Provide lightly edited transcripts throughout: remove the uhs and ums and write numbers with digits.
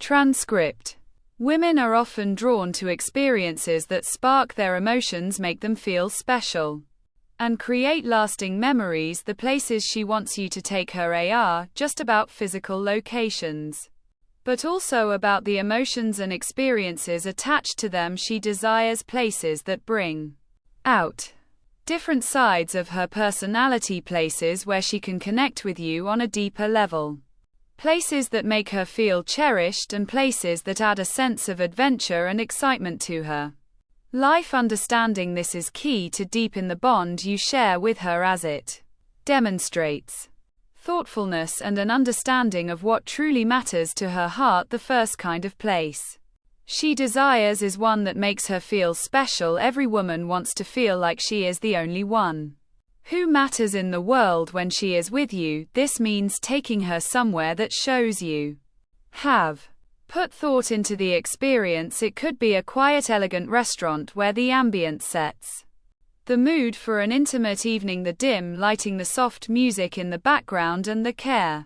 Transcript. Women are often drawn to experiences that spark their emotions, make them feel special, and create lasting memories. The places she wants you to take her are just about physical locations, but also about the emotions and experiences attached to them. She desires places that bring out different sides of her personality, places where she can connect with you on a deeper level, places that make her feel cherished, and places that add a sense of adventure and excitement to her life. Understanding this is key to deepen the bond you share with her, as it demonstrates thoughtfulness and an understanding of what truly matters to her heart. The first kind of place she desires is one that makes her feel special. Every woman wants to feel like she is the only one who matters in the world when she is with you. This means taking her somewhere that shows you have put thought into the experience. It could be a quiet, elegant restaurant where the ambience sets the mood for an intimate evening. The dim lighting, the soft music in the background, and the care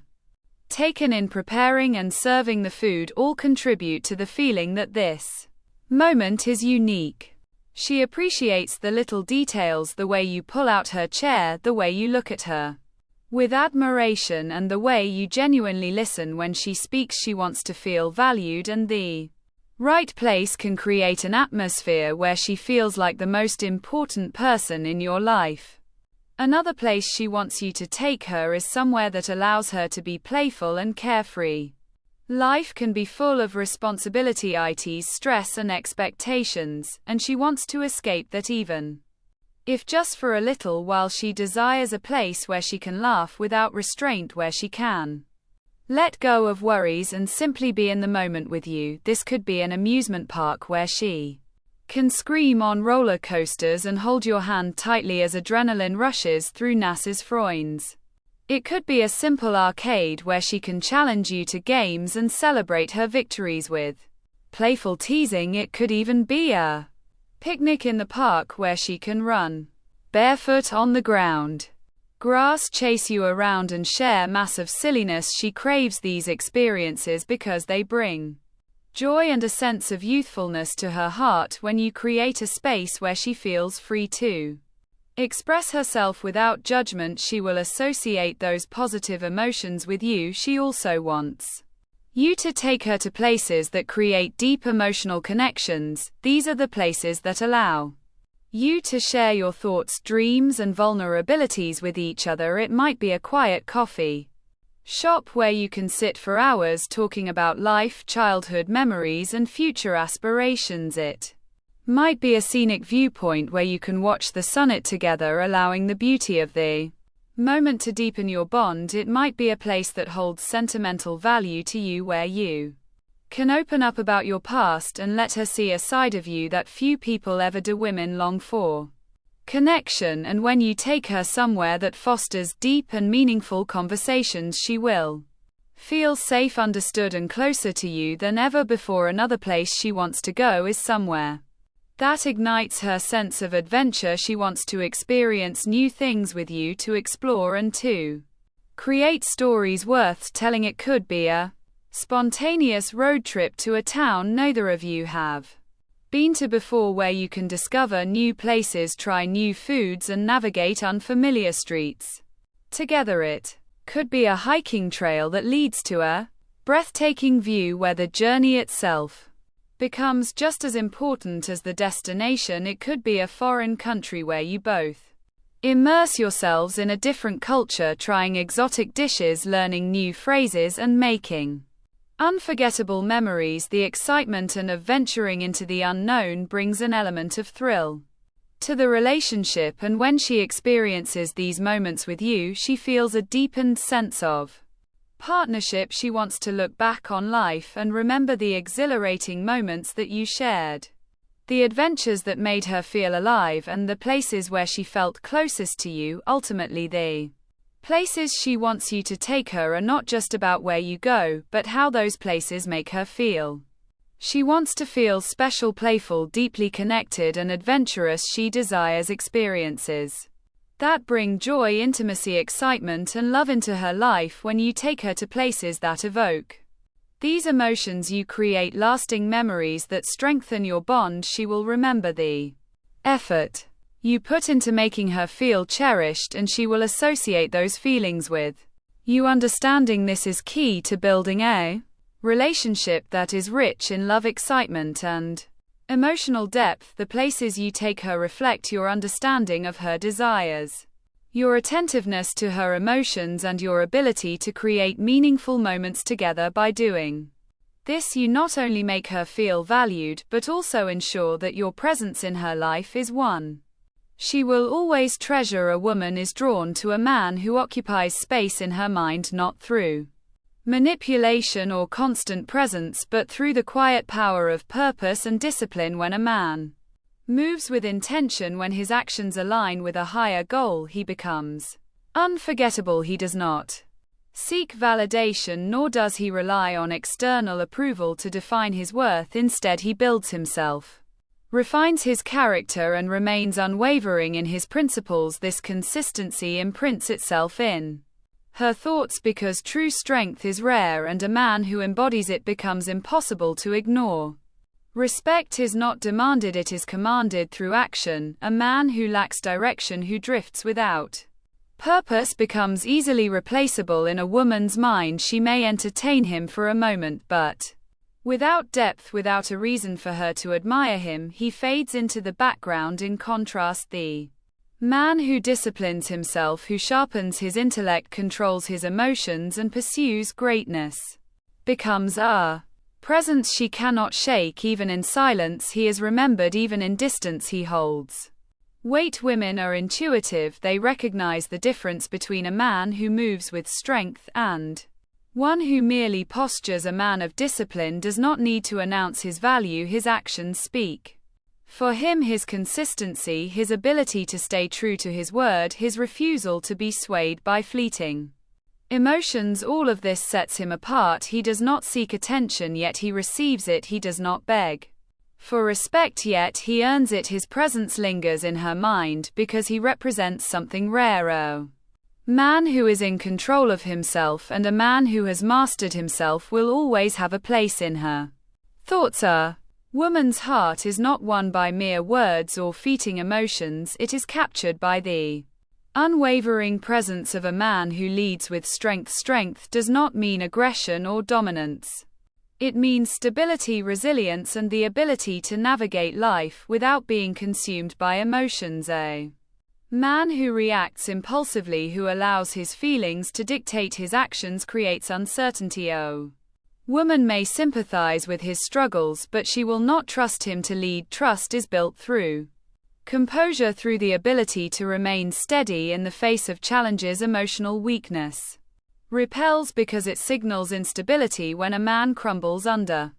taken in preparing and serving the food all contribute to the feeling that this moment is unique. She appreciates the little details, the way you pull out her chair, the way you look at her with admiration, and the way you genuinely listen when she speaks. She wants to feel valued, and the right place can create an atmosphere where she feels like the most important person in your life. Another place she wants you to take her is somewhere that allows her to be playful and carefree. Life can be full of responsibility, stress and expectations, and she wants to escape that, even if just for a little while. She desires a place where she can laugh without restraint, where she can let go of worries and simply be in the moment with you. This could be an amusement park where she can scream on roller coasters and hold your hand tightly as adrenaline rushes through Nas's Freunds. It could be a simple arcade where she can challenge you to games and celebrate her victories with playful teasing. It could even be a picnic in the park where she can run barefoot on the ground, grass, chase you around, and share massive silliness. She craves these experiences because they bring joy and a sense of youthfulness to her heart. When you create a space where she feels free to express herself without judgment, she will associate those positive emotions with you. She also wants you to take her to places that create deep emotional connections. These are the places that allow you to share your thoughts, dreams, and vulnerabilities with each other. It might be a quiet coffee shop where you can sit for hours talking about life, childhood memories, and future aspirations. It might be a scenic viewpoint where you can watch the sunset together, allowing the beauty of the moment to deepen your bond. It might be a place that holds sentimental value to you, where you can open up about your past and let her see a side of you that few people ever do. Women long for connection, and when you take her somewhere that fosters deep and meaningful conversations, she will feel safe, understood, and closer to you than ever before. Another place she wants to go is somewhere that ignites her sense of adventure. She wants to experience new things with you, to explore and to create stories worth telling. It could be a spontaneous road trip to a town neither of you have been to before, where you can discover new places, try new foods, and navigate unfamiliar streets together. It could be a hiking trail that leads to a breathtaking view where the journey itself becomes just as important as the destination. It could be a foreign country where you both immerse yourselves in a different culture, trying exotic dishes, learning new phrases, and making unforgettable memories. The excitement and of venturing into the unknown brings an element of thrill to the relationship, and when she experiences these moments with you, she feels a deepened sense of partnership. She wants to look back on life and remember the exhilarating moments that you shared, the adventures that made her feel alive, and the places where she felt closest to you. Ultimately, the places she wants you to take her are not just about where you go, but how those places make her feel. She wants to feel special, playful, deeply connected, and adventurous. She desires experiences that bring joy, intimacy, excitement, and love into her life. When you take her to places that evoke These emotions you create lasting memories that strengthen your bond. She will remember the effort you put into making her feel cherished, and she will associate those feelings with you. Understanding this is key to building a relationship that is rich in love, excitement, and emotional depth. The places you take her reflect your understanding of her desires, your attentiveness to her emotions, and your ability to create meaningful moments together. By doing this, you not only make her feel valued, but also ensure that your presence in her life is one she will always treasure. A woman is drawn to a man who occupies space in her mind, not through manipulation or constant presence, but through the quiet power of purpose and discipline. When a man moves with intention, when his actions align with a higher goal, he becomes unforgettable. He does not seek validation, nor does he rely on external approval to define his worth. Instead, he builds himself, refines his character, and remains unwavering in his principles. This consistency imprints itself in her thoughts because true strength is rare, and a man who embodies it becomes impossible to ignore. Respect is not demanded, it is commanded through action. A man who lacks direction, who drifts without purpose, becomes easily replaceable in a woman's mind. She may entertain him for a moment, but without depth, without a reason for her to admire him, he fades into the background. In contrast, the man who disciplines himself, who sharpens his intellect, controls his emotions, and pursues greatness, becomes a presence she cannot shake. Even in silence, he is remembered. Even in distance, he holds weight. Women are intuitive. They recognize the difference between a man who moves with strength and one who merely postures. A man of discipline does not need to announce his value. His actions speak for him. His consistency, his ability to stay true to his word, his refusal to be swayed by fleeting emotions, all of this sets him apart. He does not seek attention, yet he receives it. He does not beg for respect, yet he earns it. His presence lingers in her mind because he represents something rare. A man who is in control of himself and a man who has mastered himself will always have a place in her thoughts. A woman's heart is not won by mere words or fleeting emotions, it is captured by the unwavering presence of a man who leads with strength. Strength does not mean aggression or dominance. It means stability, resilience, and the ability to navigate life without being consumed by emotions. A man who reacts impulsively, who allows his feelings to dictate his actions, creates uncertainty. A woman may sympathize with his struggles, but she will not trust him to lead. Trust is built through composure, through the ability to remain steady in the face of challenges. Emotional weakness repels because it signals instability. When a man crumbles under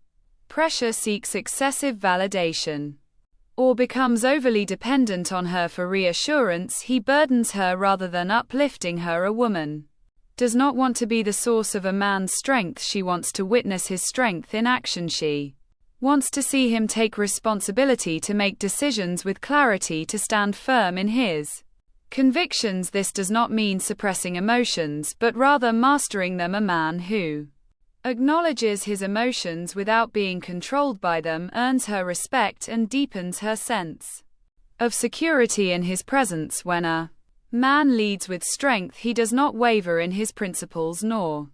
pressure, seeks excessive validation, or becomes overly dependent on her for reassurance, he burdens her rather than uplifting her. A woman does not want to be the source of a man's strength. She wants to witness his strength in action. She wants to see him take responsibility, to make decisions with clarity, to stand firm in his convictions. This does not mean suppressing emotions, but rather mastering them. A man who acknowledges his emotions without being controlled by them earns her respect and deepens her sense of security in his presence. When a man leads with strength, he does not waver in his principles, nor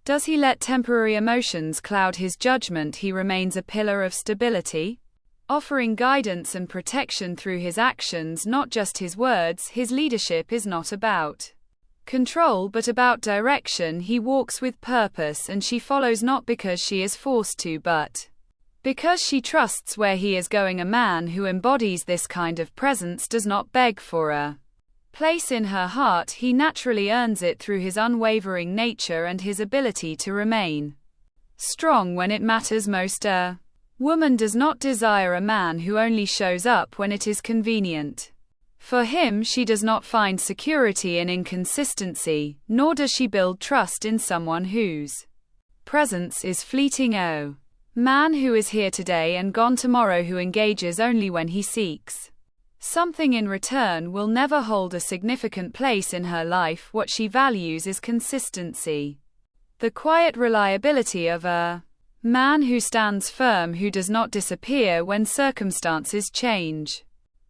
does he let temporary emotions cloud his judgment. He remains a pillar of stability, offering guidance and protection through his actions, not just his words. His leadership is not about control, but about direction. He walks with purpose, and she follows not because she is forced to, but because she trusts where he is going. A man who embodies this kind of presence does not beg for a place in her heart. He naturally earns it through his unwavering nature and his ability to remain strong when it matters most. A woman does not desire a man who only shows up when it is convenient for him. She does not find security in inconsistency, nor does she build trust in someone whose presence is fleeting. A man who is here today and gone tomorrow, who engages only when he seeks something in return, will never hold a significant place in her life. What she values is consistency, the quiet reliability of a Man who stands firm, who does not disappear when circumstances change,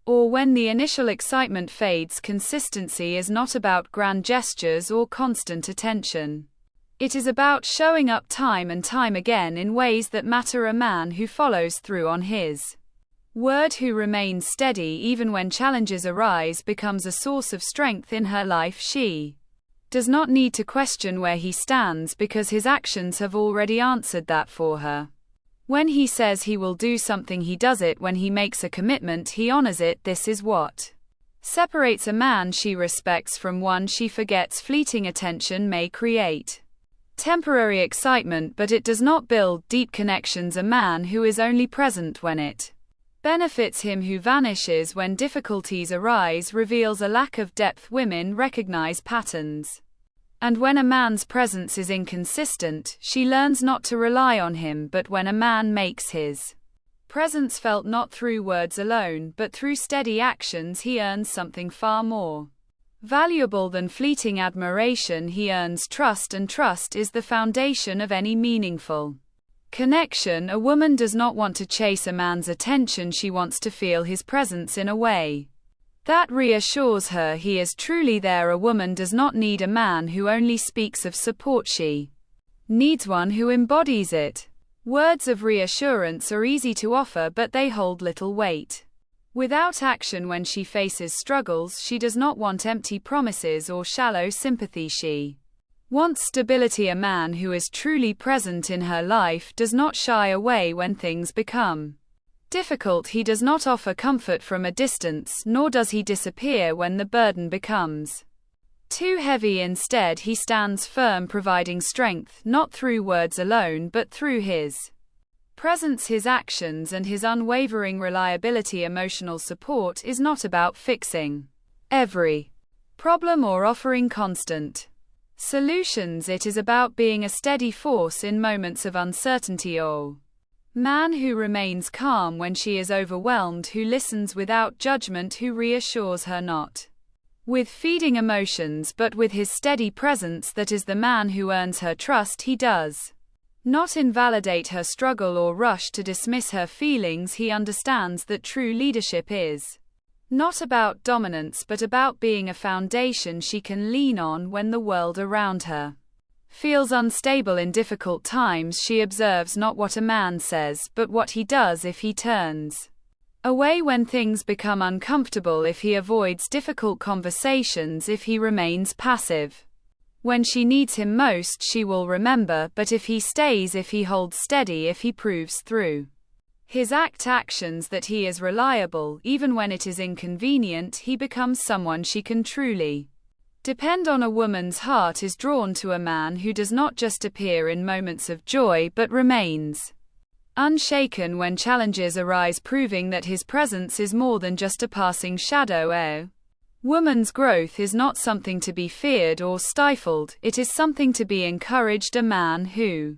or when the initial excitement fades. Consistency is not about grand gestures or constant attention. It is about showing up time and time again in ways that matter. A man who follows through on his word, who remains steady even when challenges arise, becomes a source of strength in her life. She does not need to question where he stands because his actions have already answered that for her. When he says he will do something, he does it. When he makes a commitment, he honors it. This is what separates a man she respects from one she forgets. Fleeting attention may create temporary excitement, but it does not build deep connections. A man who is only present when it benefits him, who vanishes when difficulties arise, reveals a lack of depth. Women recognize patterns, and when a man's presence is inconsistent, she learns not to rely on him. But when a man makes his presence felt not through words alone, but through steady actions, he earns something far more valuable than fleeting admiration. He earns trust, and trust is the foundation of any meaningful connection. A woman does not want to chase a man's attention. She wants to feel his presence in a way that reassures her he is truly there. A woman does not need a man who only speaks of support. She needs one who embodies it. Words of reassurance are easy to offer, but they hold little weight without action. When she faces struggles, she does not want empty promises or shallow sympathy. She wants stability. A man who is truly present in her life does not shy away when things become difficult. He does not offer comfort from a distance, nor does he disappear when the burden becomes too heavy. Instead, he stands firm, providing strength, not through words alone, but through his presence, his actions, and his unwavering reliability. Emotional support is not about fixing every problem or offering constant solutions. It is about being a steady force in moments of uncertainty. Oh, man who remains calm when she is overwhelmed, who listens without judgment, who reassures her not with feeding emotions but with his steady presence. That is the man who earns her trust. He does not invalidate her struggle or rush to dismiss her feelings. He understands that true leadership is not about dominance but about being a foundation she can lean on when the world around her feels unstable. In difficult times, she observes not what a man says, but what he does. If he turns away when things become uncomfortable, if he avoids difficult conversations, if he remains passive when she needs him most, she will remember. But if he stays, if he holds steady, if he proves through his actions that he is reliable, even when it is inconvenient, he becomes someone she can truly depend on. A woman's heart is drawn to a man who does not just appear in moments of joy but remains unshaken when challenges arise, proving that his presence is more than just a passing shadow. A woman's growth is not something to be feared or stifled, it is something to be encouraged. A man who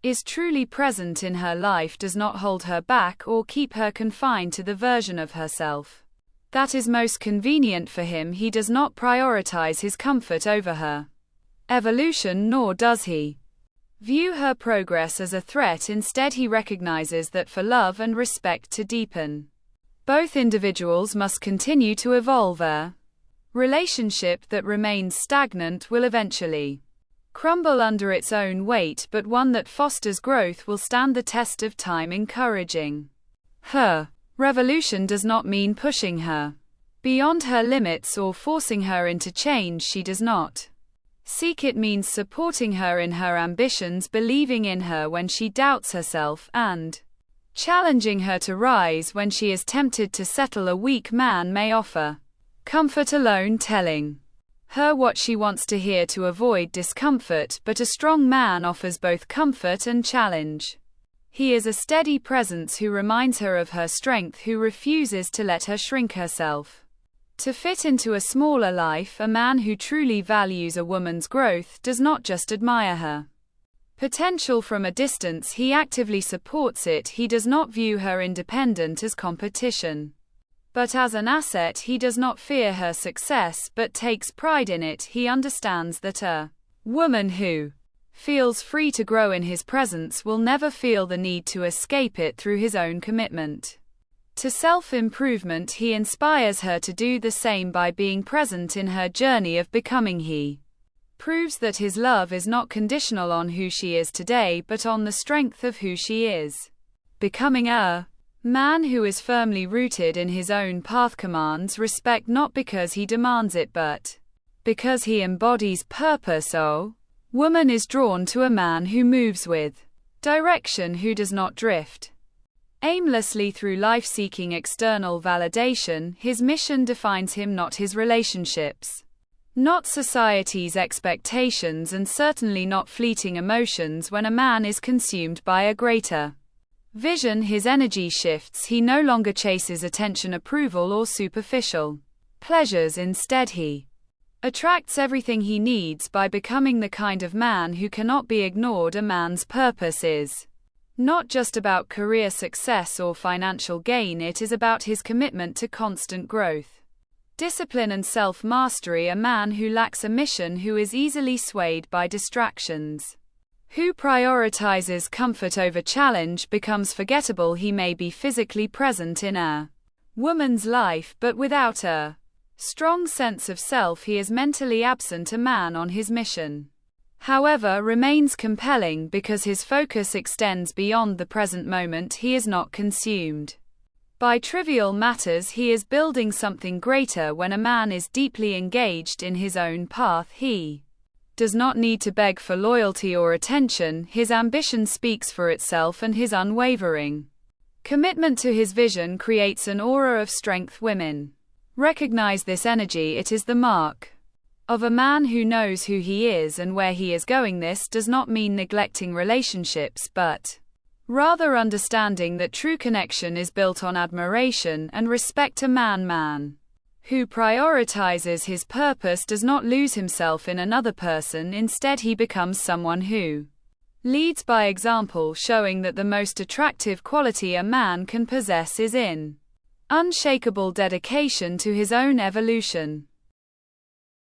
is truly present in her life does not hold her back or keep her confined to the version of herself that is most convenient for him. He does not prioritize his comfort over her evolution, nor does he view her progress as a threat. Instead, he recognizes that for love and respect to deepen, both individuals must continue to evolve. A relationship that remains stagnant will eventually crumble under its own weight, but one that fosters growth will stand the test of time. Encouraging her revolution does not mean pushing her beyond her limits or forcing her into change she does not seek. It means supporting her in her ambitions, believing in her when she doubts herself, and challenging her to rise when she is tempted to settle. A weak man may offer comfort alone, telling her what she wants to hear to avoid discomfort, but a strong man offers both comfort and challenge. He is a steady presence who reminds her of her strength, who refuses to let her shrink herself to fit into a smaller life. A man who truly values a woman's growth does not just admire her potential from a distance, he actively supports it. He does not view her independence as competition, but as an asset. He does not fear her success, but takes pride in it. He understands that a woman who feels free to grow in his presence will never feel the need to escape it through his own commitment to self-improvement. He inspires her to do the same by being present in her journey of becoming. He proves that his love is not conditional on who she is today but on the strength of who she is becoming. A man who is firmly rooted in his own path commands respect not because he demands it but because he embodies purpose. Woman is drawn to a man who moves with direction, who does not drift aimlessly through life seeking external validation. His mission defines him, not his relationships, not society's expectations, and certainly not fleeting emotions. When a man is consumed by a greater vision, his energy shifts. He no longer chases attention, approval, or superficial pleasures. Instead, he attracts everything he needs by becoming the kind of man who cannot be ignored. A man's purpose is not just about career success or financial gain, it is about his commitment to constant growth, discipline, and self-mastery. A man who lacks a mission, who is easily swayed by distractions, who prioritizes comfort over challenge, becomes forgettable. He may be physically present in a woman's life, but without a strong sense of self, he is mentally absent. A man on his mission, however, remains compelling because his focus extends beyond the present moment. He is not consumed by trivial matters, he is building something greater. When a man is deeply engaged in his own path, he does not need to beg for loyalty or attention. His ambition speaks for itself, and his unwavering commitment to his vision creates an aura of strength. Women recognize this energy. It is the mark of a man who knows who he is and where he is going. This does not mean neglecting relationships, but rather understanding that true connection is built on admiration and respect. A man who prioritizes his purpose does not lose himself in another person. Instead, he becomes someone who leads by example, showing that the most attractive quality a man can possess is in unshakable dedication to his own evolution.